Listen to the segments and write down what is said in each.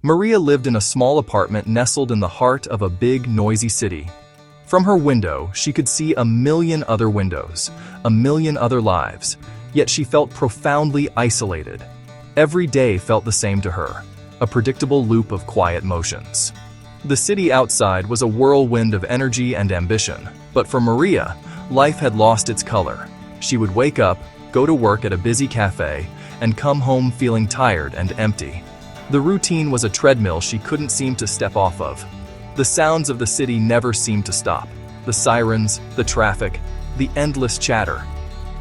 Maria lived in a small apartment nestled in the heart of a big, noisy city. From her window, she could see a million other windows, a million other lives, yet she felt profoundly isolated. Every day felt the same to her, a predictable loop of quiet motions. The city outside was a whirlwind of energy and ambition, but for Maria, life had lost its color. She would wake up, go to work at a busy cafe, and come home feeling tired and empty. The routine was a treadmill she couldn't seem to step off of. The sounds of the city never seemed to stop. The sirens, the traffic, the endless chatter.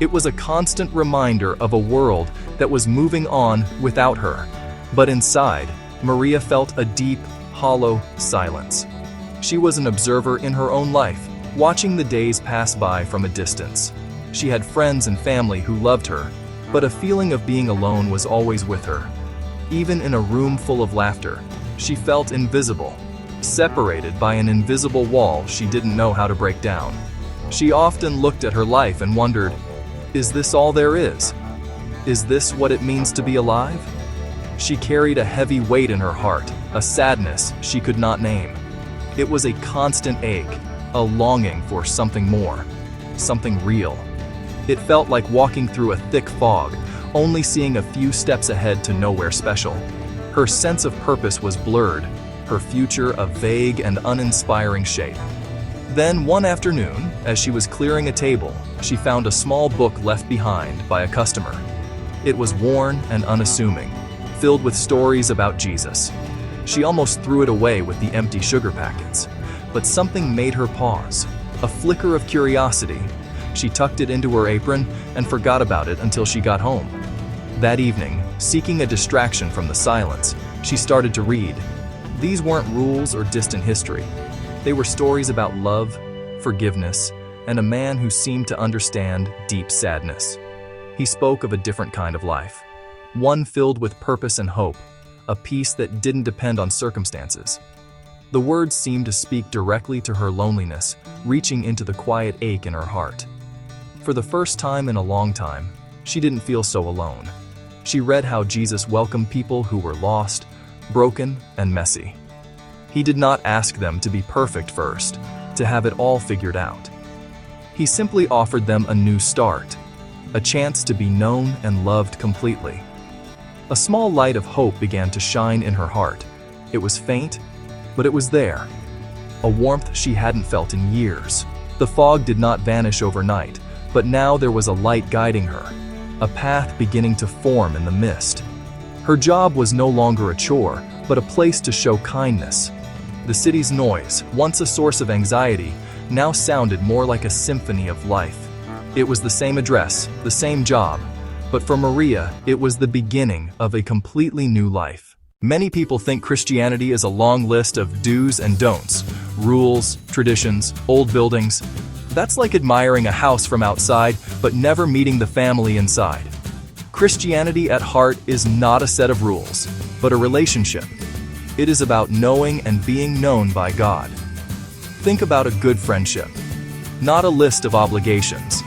It was a constant reminder of a world that was moving on without her. But inside, Maria felt a deep, hollow silence. She was an observer in her own life, watching the days pass by from a distance. She had friends and family who loved her, but a feeling of being alone was always with her. Even in a room full of laughter, she felt invisible, separated by an invisible wall she didn't know how to break down. She often looked at her life and wondered, is this all there is? Is this what it means to be alive? She carried a heavy weight in her heart, a sadness she could not name. It was a constant ache, a longing for something more, something real. It felt like walking through a thick fog, only seeing a few steps ahead to nowhere special. Her sense of purpose was blurred, her future a vague and uninspiring shape. Then one afternoon, as she was clearing a table, she found a small book left behind by a customer. It was worn and unassuming, filled with stories about Jesus. She almost threw it away with the empty sugar packets, but something made her pause, a flicker of curiosity. She tucked it into her apron and forgot about it until she got home. That evening, seeking a distraction from the silence, she started to read. These weren't rules or distant history. They were stories about love, forgiveness, and a man who seemed to understand deep sadness. He spoke of a different kind of life, one filled with purpose and hope, a peace that didn't depend on circumstances. The words seemed to speak directly to her loneliness, reaching into the quiet ache in her heart. For the first time in a long time, she didn't feel so alone. She read how Jesus welcomed people who were lost, broken, and messy. He did not ask them to be perfect first, to have it all figured out. He simply offered them a new start, a chance to be known and loved completely. A small light of hope began to shine in her heart. It was faint, but it was there. A warmth she hadn't felt in years. The fog did not vanish overnight, but now there was a light guiding her, a path beginning to form in the mist. Her job was no longer a chore, but a place to show kindness. The city's noise, once a source of anxiety, now sounded more like a symphony of life. It was the same address, the same job, but for Maria, it was the beginning of a completely new life. Many people think Christianity is a long list of do's and don'ts, rules, traditions, old buildings. That's like admiring a house from outside, but never meeting the family inside. Christianity at heart is not a set of rules, but a relationship. It is about knowing and being known by God. Think about a good friendship, not a list of obligations.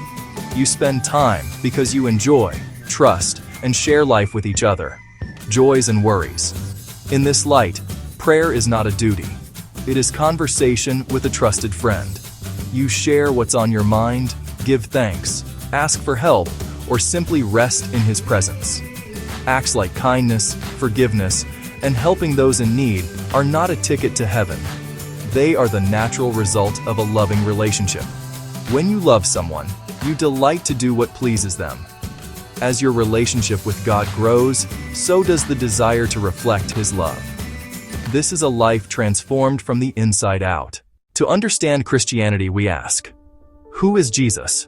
You spend time because you enjoy, trust, and share life with each other, joys and worries. In this light, prayer is not a duty. It is conversation with a trusted friend. You share what's on your mind, give thanks, ask for help, or simply rest in His presence. Acts like kindness, forgiveness, and helping those in need are not a ticket to heaven. They are the natural result of a loving relationship. When you love someone, you delight to do what pleases them. As your relationship with God grows, so does the desire to reflect His love. This is a life transformed from the inside out. To understand Christianity, we ask, who is Jesus?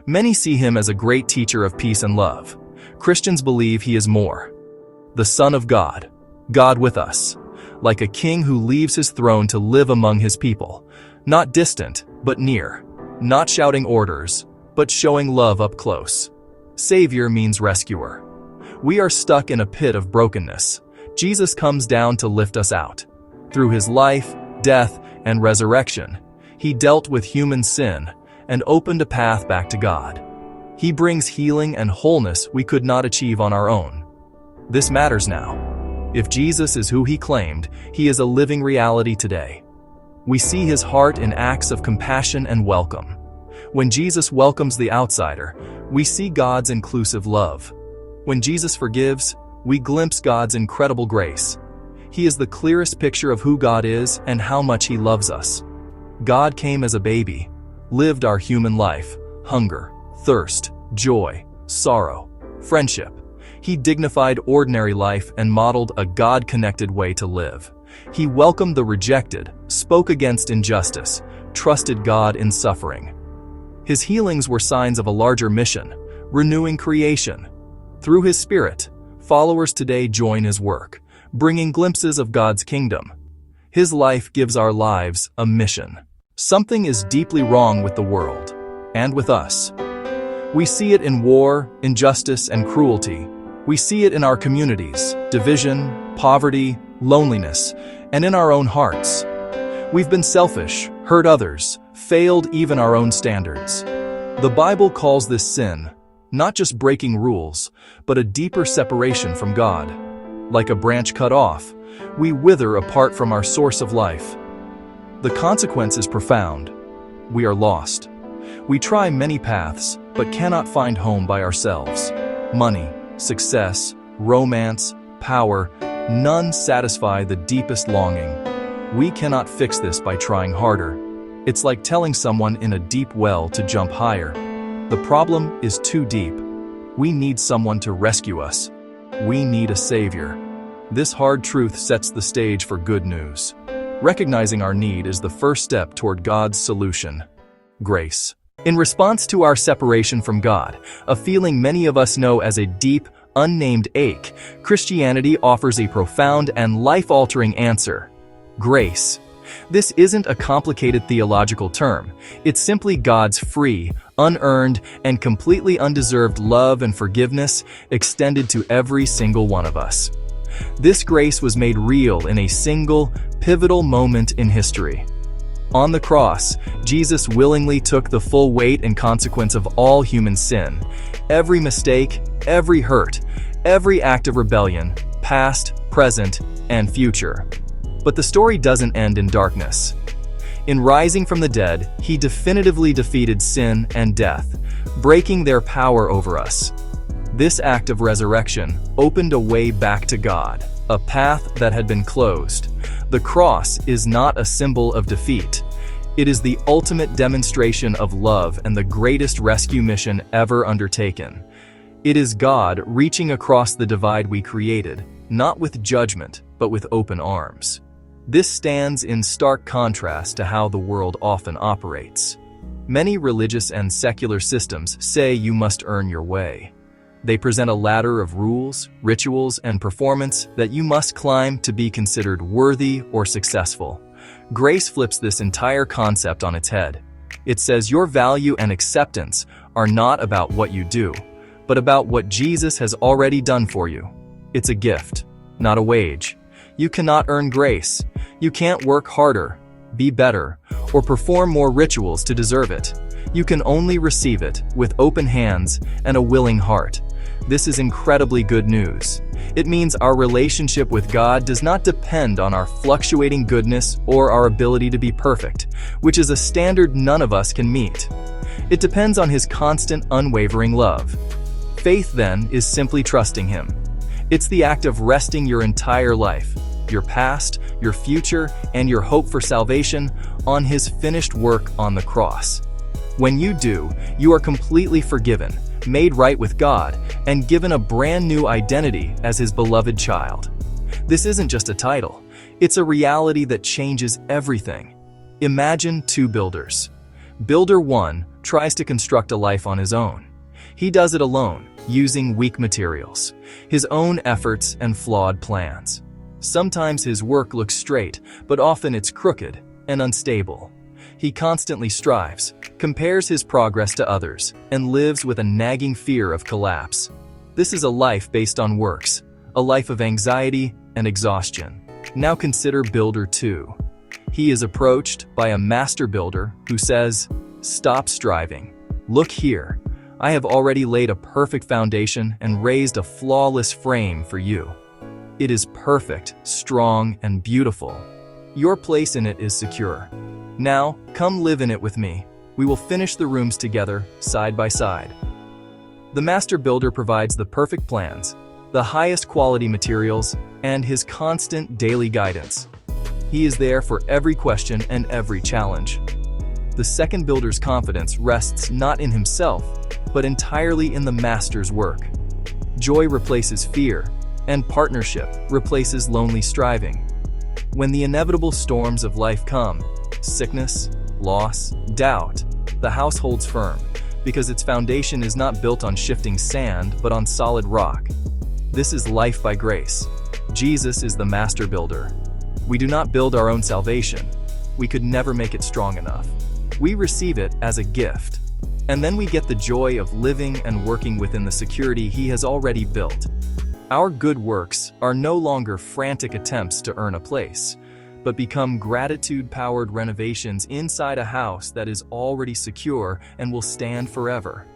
Many see Him as a great teacher of peace and love. Christians believe He is more. The Son of God, God with us, like a king who leaves His throne to live among His people, not distant, but near, not shouting orders, but showing love up close. Savior means rescuer. We are stuck in a pit of brokenness. Jesus comes down to lift us out. Through His life, death, and resurrection, He dealt with human sin and opened a path back to God. He brings healing and wholeness we could not achieve on our own. This matters now. If Jesus is who he claimed, he is a living reality today. We see his heart in acts of compassion and welcome. When Jesus welcomes the outsider, we see God's inclusive love. When Jesus forgives, we glimpse God's incredible grace. He is the clearest picture of who God is and how much he loves us. God came as a baby, lived our human life, hunger, thirst, joy, sorrow, friendship. He dignified ordinary life and modeled a God-connected way to live. He welcomed the rejected, spoke against injustice, trusted God in suffering. His healings were signs of a larger mission, renewing creation. Through his Spirit, followers today join his work, bringing glimpses of God's kingdom. His life gives our lives a mission. Something is deeply wrong with the world, and with us. We see it in war, injustice, and cruelty. We see it in our communities, division, poverty, loneliness, and in our own hearts. We've been selfish, hurt others, failed even our own standards. The Bible calls this sin, not just breaking rules, but a deeper separation from God. Like a branch cut off, we wither apart from our source of life. The consequence is profound. We are lost. We try many paths, but cannot find home by ourselves. Money, success, romance, power, none satisfy the deepest longing. We cannot fix this by trying harder. It's like telling someone in a deep well to jump higher. The problem is too deep. We need someone to rescue us. We need a savior. This hard truth sets the stage for good news. Recognizing our need is the first step toward God's solution. Grace. In response to our separation from God, a feeling many of us know as a deep, unnamed ache, Christianity offers a profound and life-altering answer: grace. This isn't a complicated theological term. It's simply God's free, unearned, and completely undeserved love and forgiveness extended to every single one of us. This grace was made real in a single, pivotal moment in history. On the cross, Jesus willingly took the full weight and consequence of all human sin. Every mistake, every hurt, every act of rebellion, past, present, and future. But the story doesn't end in darkness. In rising from the dead, he definitively defeated sin and death, breaking their power over us. This act of resurrection opened a way back to God, a path that had been closed. The cross is not a symbol of defeat. It is the ultimate demonstration of love and the greatest rescue mission ever undertaken. It is God reaching across the divide we created, not with judgment, but with open arms. This stands in stark contrast to how the world often operates. Many religious and secular systems say you must earn your way. They present a ladder of rules, rituals, and performance that you must climb to be considered worthy or successful. Grace flips this entire concept on its head. It says your value and acceptance are not about what you do, but about what Jesus has already done for you. It's a gift, not a wage. You cannot earn grace. You can't work harder, be better, or perform more rituals to deserve it. You can only receive it with open hands and a willing heart. This is incredibly good news. It means our relationship with God does not depend on our fluctuating goodness or our ability to be perfect, which is a standard none of us can meet. It depends on his constant, unwavering love. Faith, then, is simply trusting him. It's the act of resting your entire life, your past, your future, and your hope for salvation on his finished work on the cross. When you do, you are completely forgiven, made right with God, and given a brand new identity as his beloved child. This isn't just a title. It's a reality that changes everything. Imagine two builders. Builder 1 tries to construct a life on his own. He does it alone, using weak materials, his own efforts and flawed plans. Sometimes his work looks straight, but often it's crooked and unstable. He constantly strives, compares his progress to others, and lives with a nagging fear of collapse. This is a life based on works, a life of anxiety and exhaustion. Now consider Builder 2. He is approached by a master builder who says, "Stop striving. Look here. I have already laid a perfect foundation and raised a flawless frame for you." It is perfect, strong, and beautiful. Your place in it is secure. Now, come live in it with me. We will finish the rooms together, side by side. The master builder provides the perfect plans, the highest quality materials, and his constant daily guidance. He is there for every question and every challenge. The second builder's confidence rests not in himself, but entirely in the master's work. Joy replaces fear, and partnership replaces lonely striving. When the inevitable storms of life come, sickness, loss, doubt, the house holds firm, because its foundation is not built on shifting sand, but on solid rock. This is life by grace. Jesus is the master builder. We do not build our own salvation. We could never make it strong enough. We receive it as a gift, and then we get the joy of living and working within the security He has already built. Our good works are no longer frantic attempts to earn a place, but become gratitude-powered renovations inside a house that is already secure and will stand forever.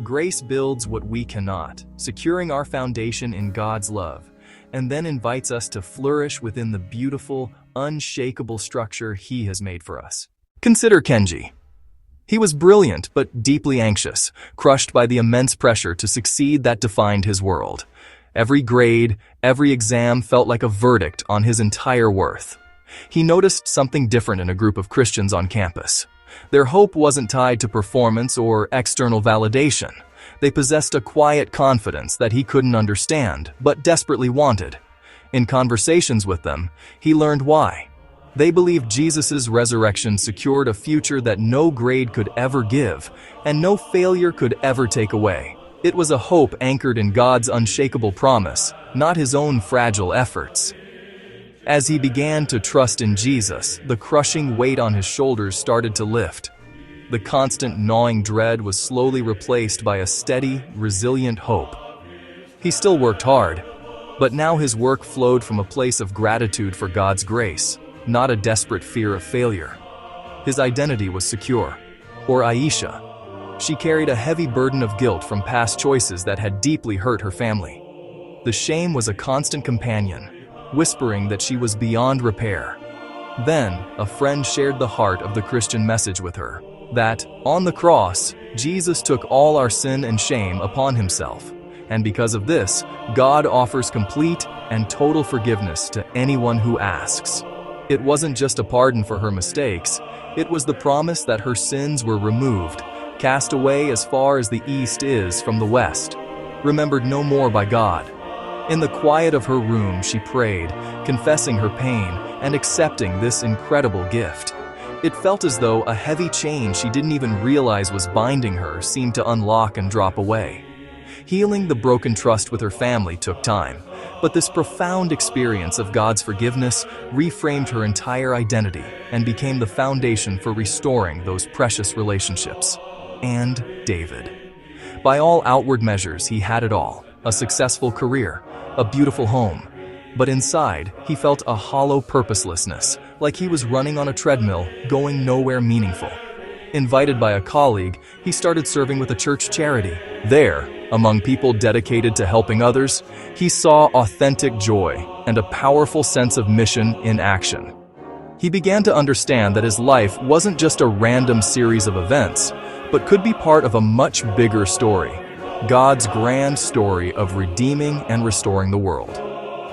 Grace builds what we cannot, securing our foundation in God's love, and then invites us to flourish within the beautiful, unshakable structure He has made for us. Consider Kenji. He was brilliant but deeply anxious, crushed by the immense pressure to succeed that defined his world. Every grade, every exam felt like a verdict on his entire worth. He noticed something different in a group of Christians on campus. Their hope wasn't tied to performance or external validation. They possessed a quiet confidence that he couldn't understand, but desperately wanted. In conversations with them, he learned why. They believed Jesus' resurrection secured a future that no grade could ever give, and no failure could ever take away. It was a hope anchored in God's unshakable promise, not his own fragile efforts. As he began to trust in Jesus, the crushing weight on his shoulders started to lift. The constant gnawing dread was slowly replaced by a steady, resilient hope. He still worked hard, but now his work flowed from a place of gratitude for God's grace, not a desperate fear of failure. His identity was secure, or Aisha. She carried a heavy burden of guilt from past choices that had deeply hurt her family. The shame was a constant companion, whispering that she was beyond repair. Then, a friend shared the heart of the Christian message with her, that, on the cross, Jesus took all our sin and shame upon himself, and because of this, God offers complete and total forgiveness to anyone who asks. It wasn't just a pardon for her mistakes, it was the promise that her sins were removed, cast away as far as the east is from the west, remembered no more by God. In the quiet of her room, she prayed, confessing her pain and accepting this incredible gift. It felt as though a heavy chain she didn't even realize was binding her seemed to unlock and drop away. Healing the broken trust with her family took time, but this profound experience of God's forgiveness reframed her entire identity and became the foundation for restoring those precious relationships. And David. By all outward measures, he had it all: a successful career, a beautiful home. But inside, he felt a hollow purposelessness, like he was running on a treadmill, going nowhere meaningful. Invited by a colleague, he started serving with a church charity. There, among people dedicated to helping others, he saw authentic joy and a powerful sense of mission in action. He began to understand that his life wasn't just a random series of events, but could be part of a much bigger story, God's grand story of redeeming and restoring the world.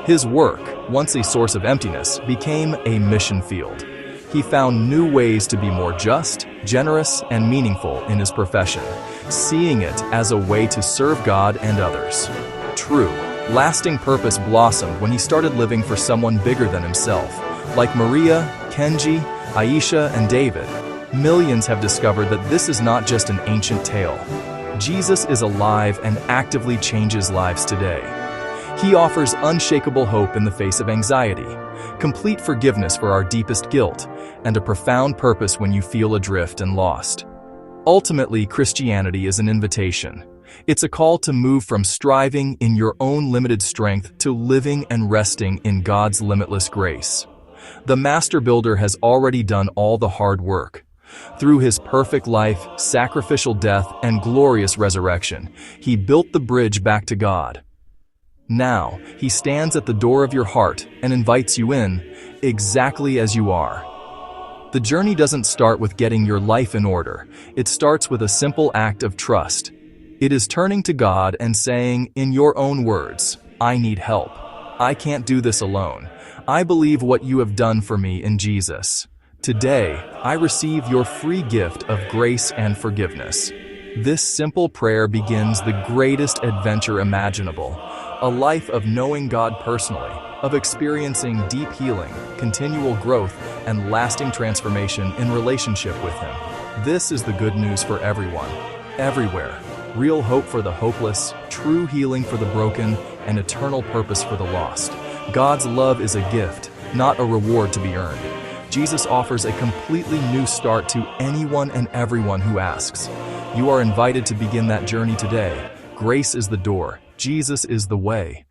His work, once a source of emptiness, became a mission field. He found new ways to be more just, generous, and meaningful in his profession, seeing it as a way to serve God and others. True, lasting purpose blossomed when he started living for someone bigger than himself. Like Maria, Kenji, Aisha, and David, millions have discovered that this is not just an ancient tale. Jesus is alive and actively changes lives today. He offers unshakable hope in the face of anxiety, complete forgiveness for our deepest guilt, and a profound purpose when you feel adrift and lost. Ultimately, Christianity is an invitation. It's a call to move from striving in your own limited strength to living and resting in God's limitless grace. The Master Builder has already done all the hard work. Through his perfect life, sacrificial death, and glorious resurrection, he built the bridge back to God. Now, He stands at the door of your heart and invites you in, exactly as you are. The journey doesn't start with getting your life in order. It starts with a simple act of trust. It is turning to God and saying, in your own words, I need help. I can't do this alone. I believe what you have done for me in Jesus. Today, I receive your free gift of grace and forgiveness. This simple prayer begins the greatest adventure imaginable, a life of knowing God personally, of experiencing deep healing, continual growth, and lasting transformation in relationship with Him. This is the good news for everyone, everywhere. Real hope for the hopeless, true healing for the broken, and eternal purpose for the lost. God's love is a gift, not a reward to be earned. Jesus offers a completely new start to anyone and everyone who asks. You are invited to begin that journey today. Grace is the door. Jesus is the way.